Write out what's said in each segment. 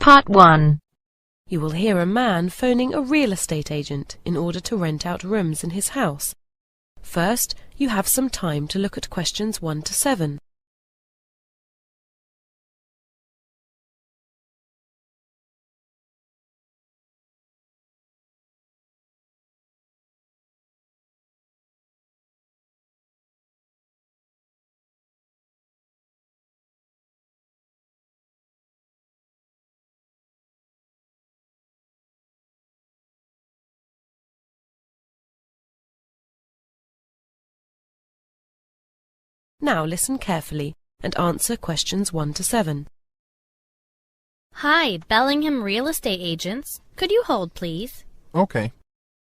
Part 1. You will hear a man phoning a real estate agent in order to rent out rooms in his house. First, you have some time to look at questions 1 to 7. Now listen carefully and answer questions 1 to 7. Hi, Bellingham Real Estate Agents. Could you hold, please? Okay.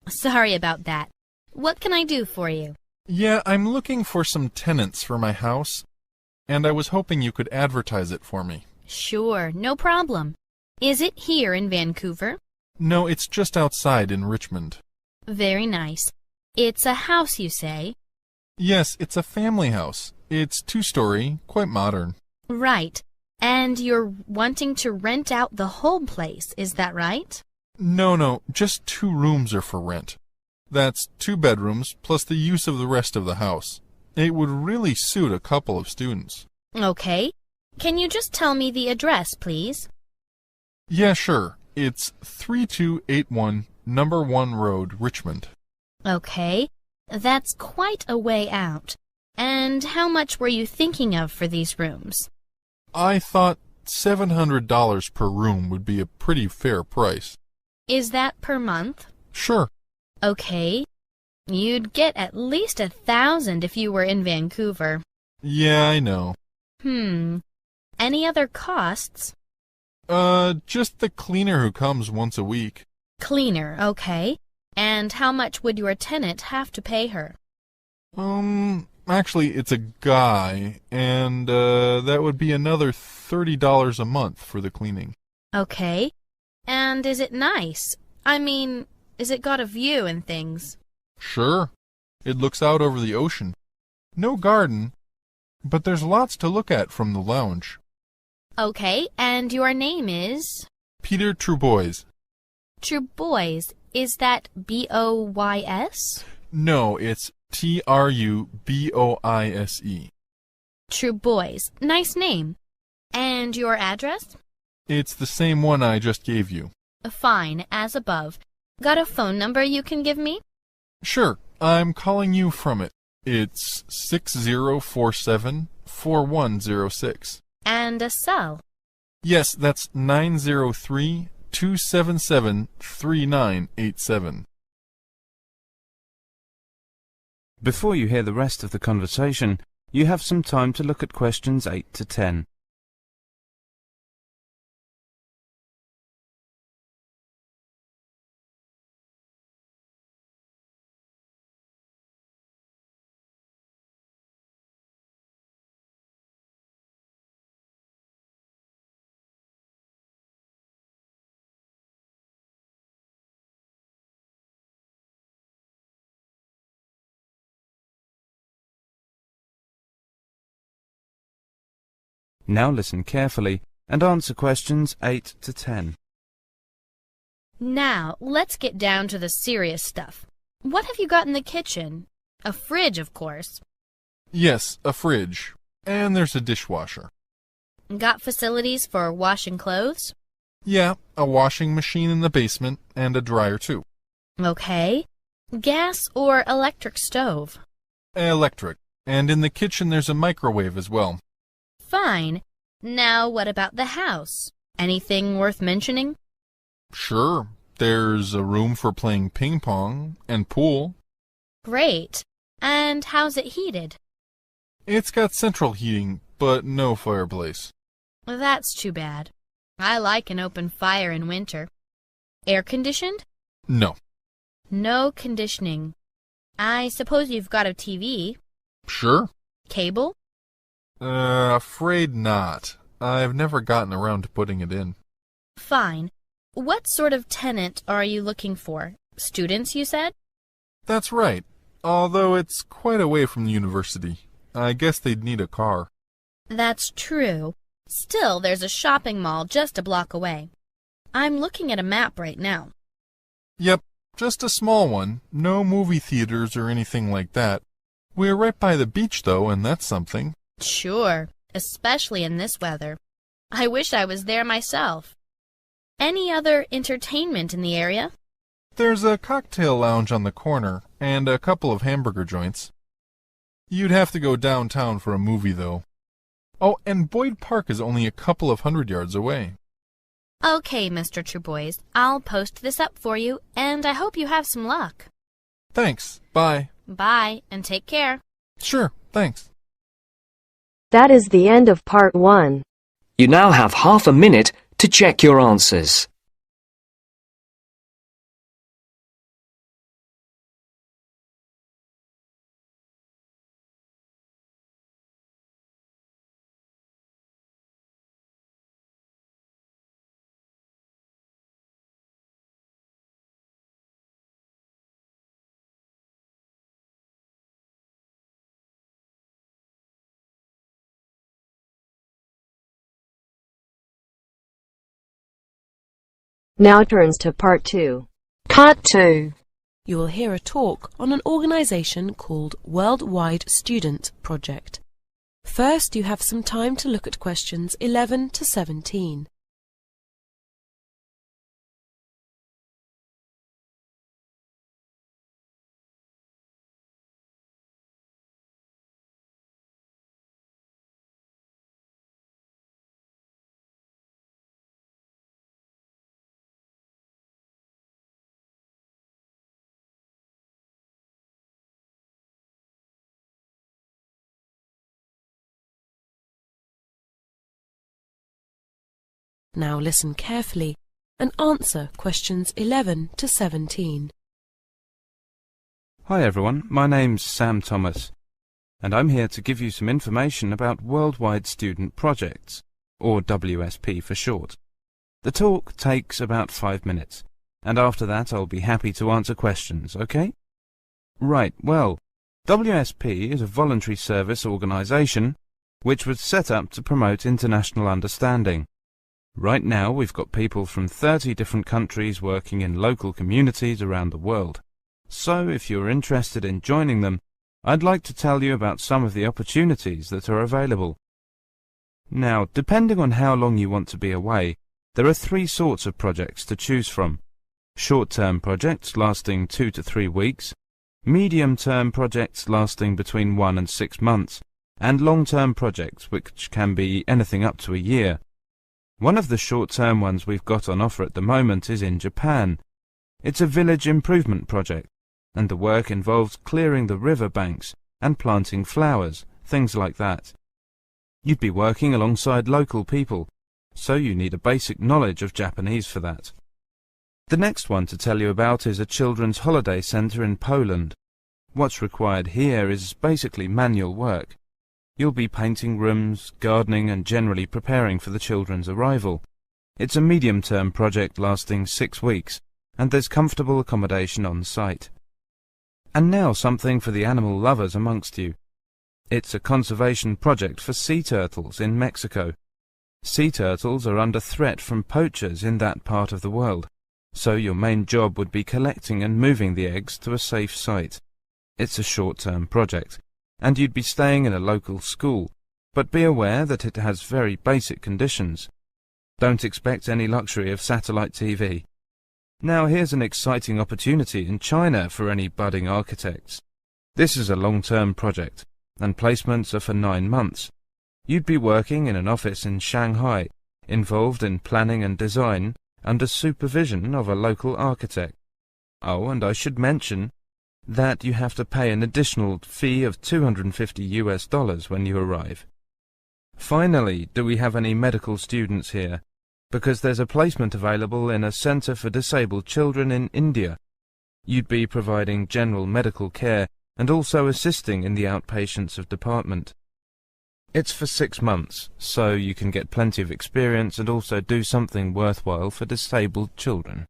Sorry about that. What can I do for you? Yeah, I'm looking for some tenants for my house, and I was hoping you could advertise it for me. Sure, no problem. Is it here in Vancouver? No, it's just outside in Richmond. Very nice. It's a house, you say? Yes, it's a family house. It's 2-story, quite modern. Right. And you're wanting to rent out the whole place, is that right? No, just 2 rooms are for rent. That's 2 bedrooms plus the use of the rest of the house. It would really suit a couple of students. Okay. Can you just tell me the address, please? Yeah, sure. It's 3281 Number 1 Road, Richmond. Okay. That's quite a way out. And how much were you thinking of for these rooms? I thought $700 per room would be a pretty fair price. Is that per month? Sure. Okay. You'd get at least 1,000 if you were in Vancouver. Yeah, I know. Any other costs? Just the cleaner who comes once a week. Cleaner, okay. And how much would your tenant have to pay her? Actually, it's a guy, and that would be another $30 a month for the cleaning. Okay. And is it nice? I mean, is it got a view and things? Sure. It looks out over the ocean. No garden, but there's lots to look at from the lounge. Okay, and your name is? Peter Trubois. Trubois. Is that B-O-Y-S? No, it's Truboise. Trubois. Nice name. And your address? It's the same one I just gave you. Fine, as above. Got a phone number you can give me? Sure, I'm calling you from it. It's 6047-4106. And a cell? Yes, that's 903-277-3987. Before you hear the rest of the conversation, you have some time to look at questions 8 to 10. Now listen carefully and answer questions 8 to 10. Now, let's get down to the serious stuff. What have you got in the kitchen? A fridge, of course. Yes, a fridge. And there's a dishwasher. Got facilities for washing clothes? Yeah, a washing machine in the basement and a dryer too. Okay. Gas or electric stove? Electric. And in the kitchen there's a microwave as well. Fine. Now what about the house? Anything worth mentioning? Sure. There's a room for playing ping pong and pool. Great. And how's it heated? It's got central heating, but no fireplace. That's too bad. I like an open fire in winter. Air conditioned? No. No conditioning. I suppose you've got a TV? Sure. Cable? Afraid not. I've never gotten around to putting it in. Fine. What sort of tenant are you looking for? Students, you said? That's right. Although it's quite away from the university. I guess they'd need a car. That's true. Still, there's a shopping mall just a block away. I'm looking at a map right now. Yep, just a small one. No movie theaters or anything like that. We're right by the beach, though, and that's something. Sure, especially in this weather. I wish I was there myself. Any other entertainment in the area? There's a cocktail lounge on the corner, and a couple of hamburger joints. You'd have to go downtown for a movie, though. Oh, and Boyd Park is only a couple of 100 yards away. Okay, Mr. Trubois, I'll post this up for you, and I hope you have some luck. Thanks. Bye. Bye, and take care. Sure, thanks. That is the end of part 1. You now have half a minute to check your answers. Now turns to part 2. Cut 2. You will hear a talk on an organization called Worldwide Student Project. First, you have some time to look at questions 11 to 17. Now listen carefully and answer questions 11 to 17. Hi everyone, my name's Sam Thomas, and I'm here to give you some information about Worldwide Student Projects, or WSP for short. The talk takes about 5 minutes, and after that I'll be happy to answer questions, okay? Right, well, WSP is a voluntary service organisation which was set up to promote international understanding. Right now we've got people from 30 different countries working in local communities around the world. So if you're interested in joining them, I'd like to tell you about some of the opportunities that are available. Now, depending on how long you want to be away, there are 3 sorts of projects to choose from. Short-term projects lasting 2 to 3 weeks, medium-term projects lasting between 1 and 6 months, and long-term projects which can be anything up to a year. One of the short-term ones we've got on offer at the moment is in Japan. It's a village improvement project, and the work involves clearing the river banks and planting flowers, things like that. You'd be working alongside local people, so you need a basic knowledge of Japanese for that. The next one to tell you about is a children's holiday centre in Poland. What's required here is basically manual work. You'll be painting rooms, gardening and generally preparing for the children's arrival. It's a medium-term project lasting 6 weeks, and there's comfortable accommodation on site. And now something for the animal lovers amongst you. It's a conservation project for sea turtles in Mexico. Sea turtles are under threat from poachers in that part of the world, so your main job would be collecting and moving the eggs to a safe site. It's a short-term project, and you'd be staying in a local school, but be aware that it has very basic conditions. Don't expect any luxury of satellite TV. Now here's an exciting opportunity in China for any budding architects. This is a long-term project, and placements are for 9 months. You'd be working in an office in Shanghai, involved in planning and design, under supervision of a local architect. Oh, and I should mention that you have to pay an additional fee of $250 when you arrive. Finally, do we have any medical students here? Because there's a placement available in a centre for disabled children in India. You'd be providing general medical care and also assisting in the outpatients of department. It's for 6 months, so you can get plenty of experience and also do something worthwhile for disabled children.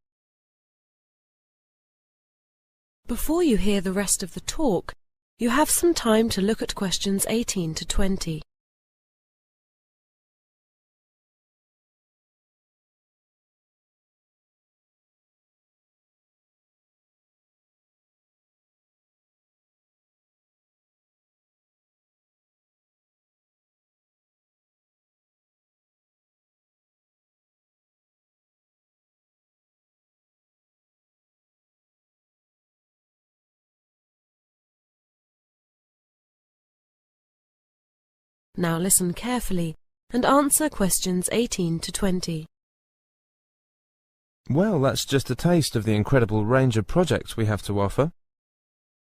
Before you hear the rest of the talk, you have some time to look at questions 18 to 20. Now listen carefully and answer questions 18 to 20. Well, that's just a taste of the incredible range of projects we have to offer.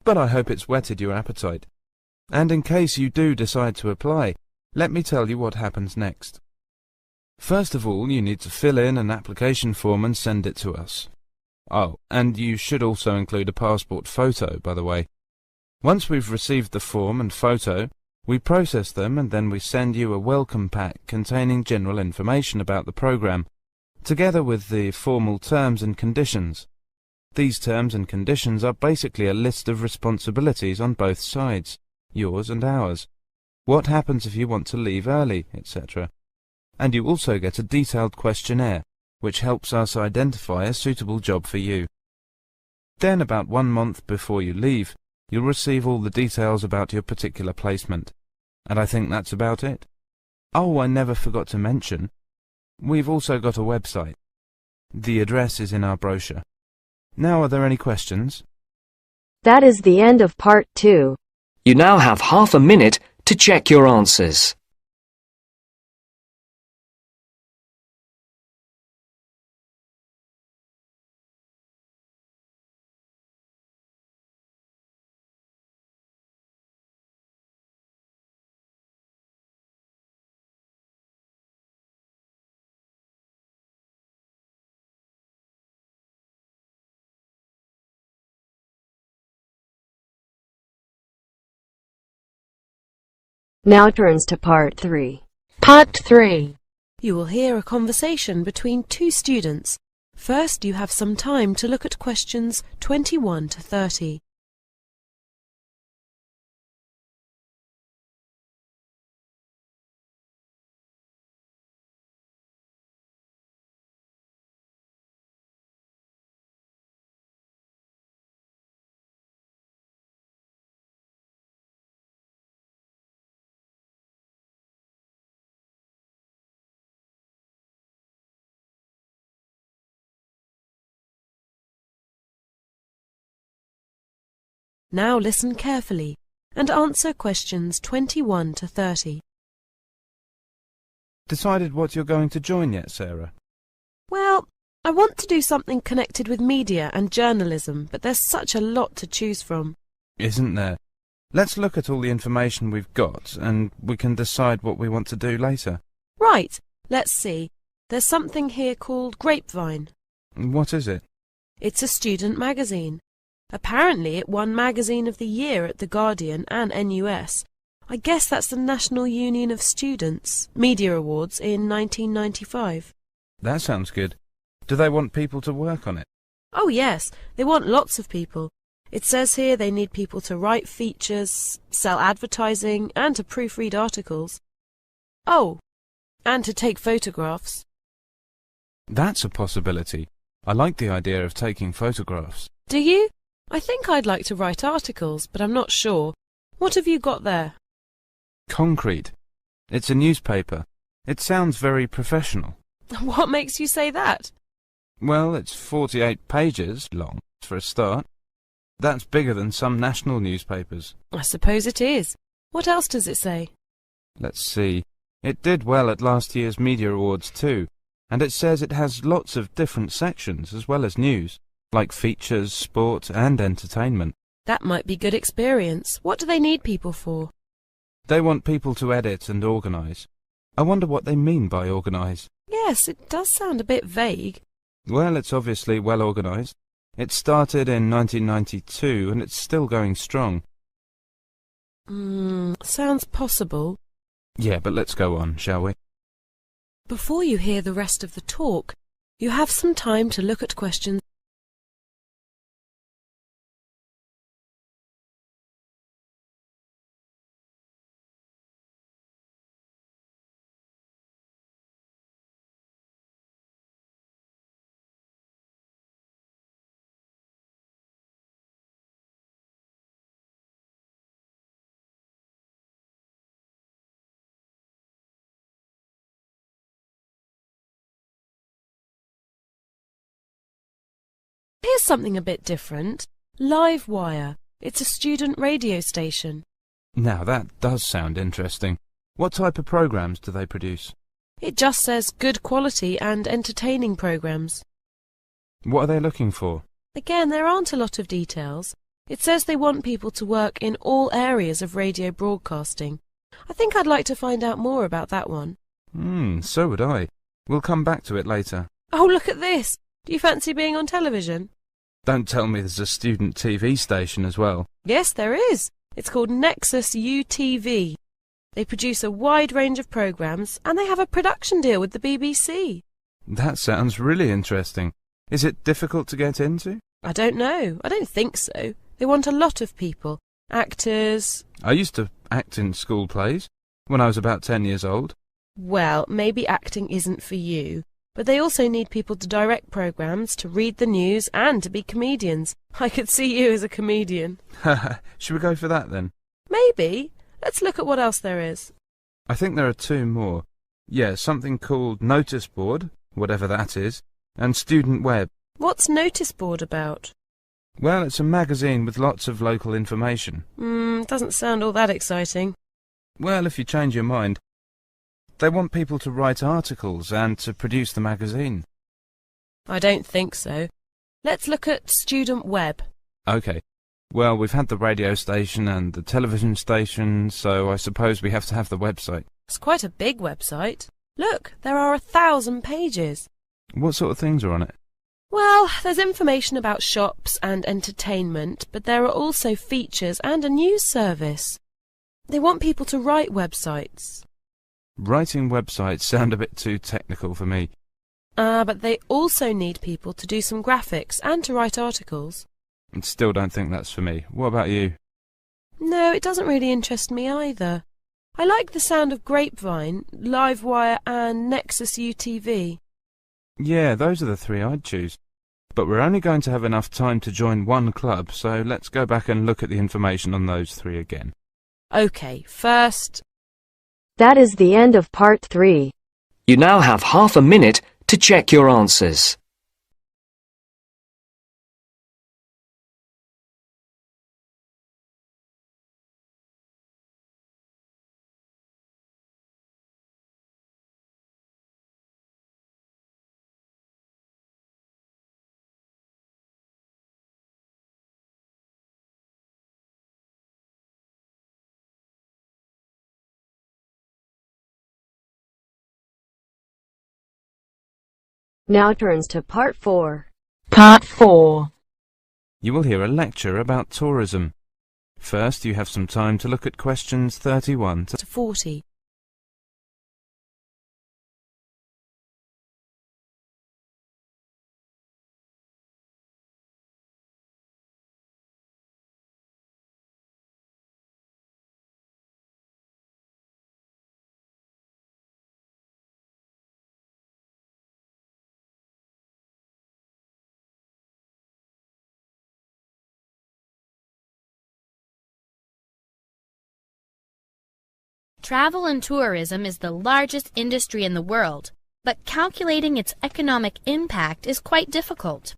But I hope it's whetted your appetite. And in case you do decide to apply, let me tell you what happens next. First of all, you need to fill in an application form and send it to us. Oh, and you should also include a passport photo, by the way. Once we've received the form and photo, we process them and then we send you a welcome pack containing general information about the program, together with the formal terms and conditions. These terms and conditions are basically a list of responsibilities on both sides, yours and ours. What happens if you want to leave early, etc. And you also get a detailed questionnaire, which helps us identify a suitable job for you. Then, about 1 month before you leave, you'll receive all the details about your particular placement. And I think that's about it. Oh, I never forgot to mention, we've also got a website. The address is in our brochure. Now, are there any questions? That is the end of part 2. You now have half a minute to check your answers. Now turns to part 3. Part 3. You will hear a conversation between two students. First, you have some time to look at questions 21 to 30. Now listen carefully and answer questions 21 to 30. Decided what you're going to join yet, Sarah? Well, I want to do something connected with media and journalism, but there's such a lot to choose from. Isn't there? Let's look at all the information we've got, and we can decide what we want to do later. Right, let's see. There's something here called Grapevine. What is it? It's a student magazine. Apparently it won Magazine of the Year at The Guardian and NUS. I guess that's the National Union of Students Media Awards in 1995. That sounds good. Do they want people to work on it? Oh yes, they want lots of people. It says here they need people to write features, sell advertising, and to proofread articles. Oh, and to take photographs. That's a possibility. I like the idea of taking photographs. Do you? I think I'd like to write articles, but I'm not sure. What have you got there? Concrete. It's a newspaper. It sounds very professional. What makes you say that? Well, it's 48 pages long, for a start. That's bigger than some national newspapers. I suppose it is. What else does it say? Let's see. It did well at last year's Media Awards too, and it says it has lots of different sections as well as news, like features, sport and entertainment. That might be good experience. What do they need people for? They want people to edit and organise. I wonder what they mean by organise. Yes, it does sound a bit vague. Well, it's obviously well organised. It started in 1992 and it's still going strong. Sounds possible. Yeah, but let's go on, shall we? Before you hear the rest of the talk, you have some time to look at questions. Here's something a bit different. Live Wire. It's a student radio station. Now that does sound interesting. What type of programs do they produce? It just says good quality and entertaining programs. What are they looking for? Again, there aren't a lot of details. It says they want people to work in all areas of radio broadcasting. I think I'd like to find out more about that one. So would I. We'll come back to it later. Oh, look at this! Do you fancy being on television? Don't tell me there's a student TV station as well. Yes, there is. It's called Nexus UTV. They produce a wide range of programs, and they have a production deal with the BBC. That sounds really interesting. Is it difficult to get into? I don't know. I don't think so. They want a lot of people. Actors. I used to act in school plays when I was about 10 years old. Well, maybe acting isn't for you, but they also need people to direct programs, to read the news, and to be comedians. I could see you as a comedian. Should we go for that then? Maybe. Let's look at what else there is. I think there are two more. Yeah, something called Notice Board, whatever that is, and Student Web. What's Notice Board about? Well, it's a magazine with lots of local information. Doesn't sound all that exciting. Well, if you change your mind. They want people to write articles and to produce the magazine. I don't think so. Let's look at Student Web. OK. Well, we've had the radio station and the television station, so I suppose we have to have the website. It's quite a big website. Look, there are 1,000 pages. What sort of things are on it? Well, there's information about shops and entertainment, but there are also features and a news service. They want people to write websites. Writing websites sound a bit too technical for me. But they also need people to do some graphics and to write articles. I still don't think that's for me. What about you? No, it doesn't really interest me either. I like the sound of Grapevine, Livewire and Nexus UTV. Yeah, those are the three I'd choose. But we're only going to have enough time to join one club, so let's go back and look at the information on those three again. OK, first... That is the end of part 3. You now have half a minute to check your answers. Now turns to part 4. Part 4. You will hear a lecture about tourism. First, you have some time to look at questions 31 to 40. Travel and tourism is the largest industry in the world, but calculating its economic impact is quite difficult.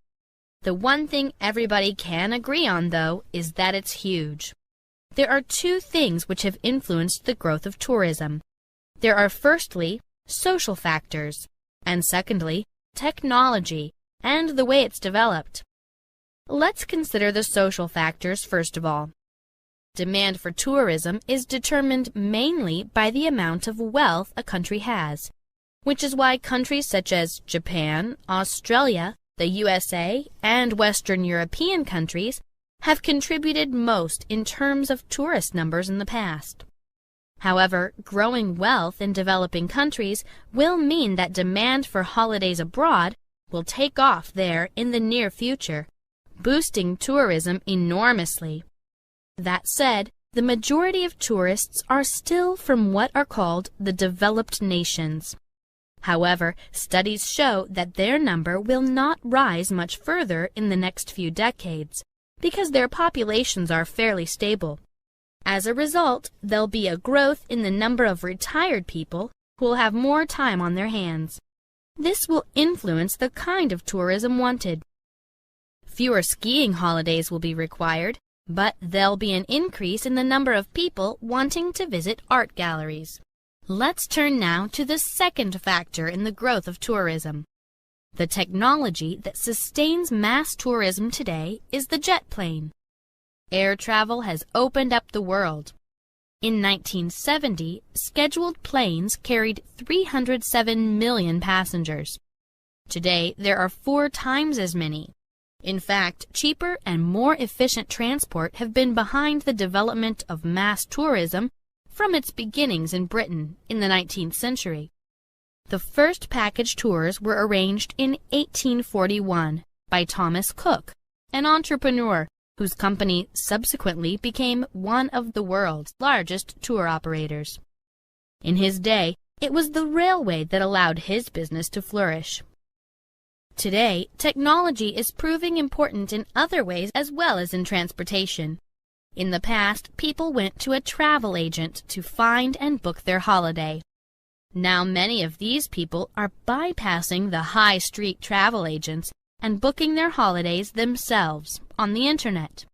The one thing everybody can agree on, though, is that it's huge. There are two things which have influenced the growth of tourism. There are firstly, social factors, and secondly, technology and the way it's developed. Let's consider the social factors first of all. Demand for tourism is determined mainly by the amount of wealth a country has, which is why countries such as Japan, Australia, the USA, and Western European countries have contributed most in terms of tourist numbers in the past. However, growing wealth in developing countries will mean that demand for holidays abroad will take off there in the near future, boosting tourism enormously. That said, the majority of tourists are still from what are called the developed nations. However, studies show that their number will not rise much further in the next few decades, because their populations are fairly stable. As a result, there'll be a growth in the number of retired people who will have more time on their hands. This will influence the kind of tourism wanted. Fewer skiing holidays will be required, but there'll be an increase in the number of people wanting to visit art galleries. Let's turn now to the second factor in the growth of tourism. The technology that sustains mass tourism today is the jet plane. Air travel has opened up the world. In 1970, scheduled planes carried 307 million passengers. Today, there are 4 times as many. In fact, cheaper and more efficient transport have been behind the development of mass tourism from its beginnings in Britain in the 19th century. The first package tours were arranged in 1841 by Thomas Cook, an entrepreneur whose company subsequently became one of the world's largest tour operators. In his day, it was the railway that allowed his business to flourish. Today, technology is proving important in other ways as well as in transportation. In the past, people went to a travel agent to find and book their holiday. Now many of these people are bypassing the high street travel agents and booking their holidays themselves on the internet.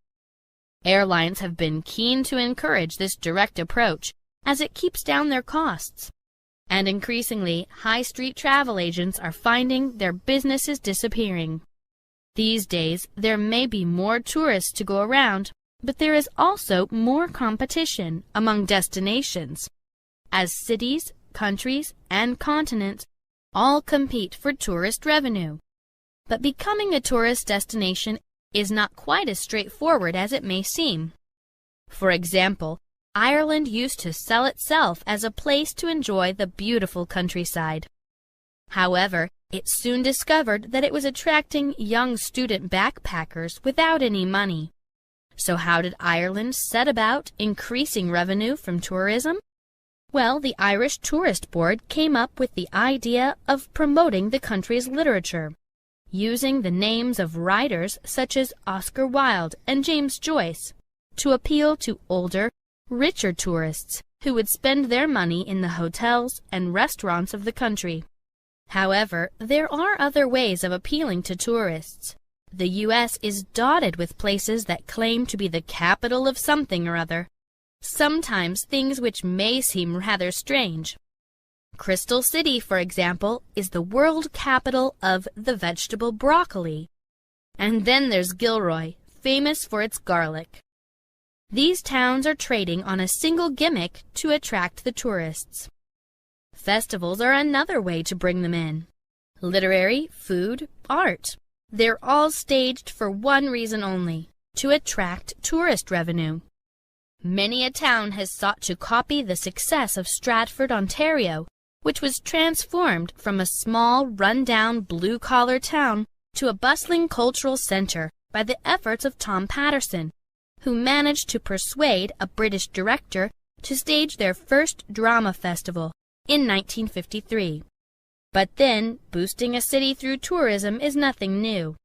Airlines have been keen to encourage this direct approach as it keeps down their costs. And increasingly, high street travel agents are finding their business is disappearing. These days, there may be more tourists to go around, but there is also more competition among destinations, as cities, countries, and continents all compete for tourist revenue. But becoming a tourist destination is not quite as straightforward as it may seem. For example, Ireland used to sell itself as a place to enjoy the beautiful countryside. However, it soon discovered that it was attracting young student backpackers without any money. So how did Ireland set about increasing revenue from tourism? Well, the Irish Tourist Board came up with the idea of promoting the country's literature, using the names of writers such as Oscar Wilde and James Joyce to appeal to older, richer tourists who would spend their money in the hotels and restaurants of the country. However, there are other ways of appealing to tourists. The U.S. is dotted with places that claim to be the capital of something or other, sometimes things which may seem rather strange. Crystal City, for example, is the world capital of the vegetable broccoli. And then there's Gilroy, famous for its garlic. These towns are trading on a single gimmick to attract the tourists. Festivals are another way to bring them in. Literary, food, art. They're all staged for one reason only, to attract tourist revenue. Many a town has sought to copy the success of Stratford, Ontario, which was transformed from a small, run-down, blue-collar town to a bustling cultural center by the efforts of Tom Patterson, who managed to persuade a British director to stage their first drama festival in 1953. But then, boosting a city through tourism is nothing new.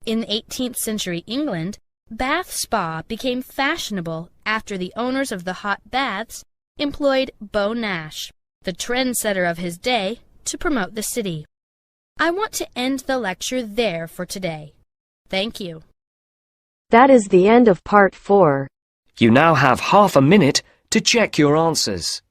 In 18th century England, Bath Spa became fashionable after the owners of the hot baths employed Beau Nash, the trendsetter of his day, to promote the city. I want to end the lecture there for today. Thank you. That is the end of part 4. You now have half a minute to check your answers.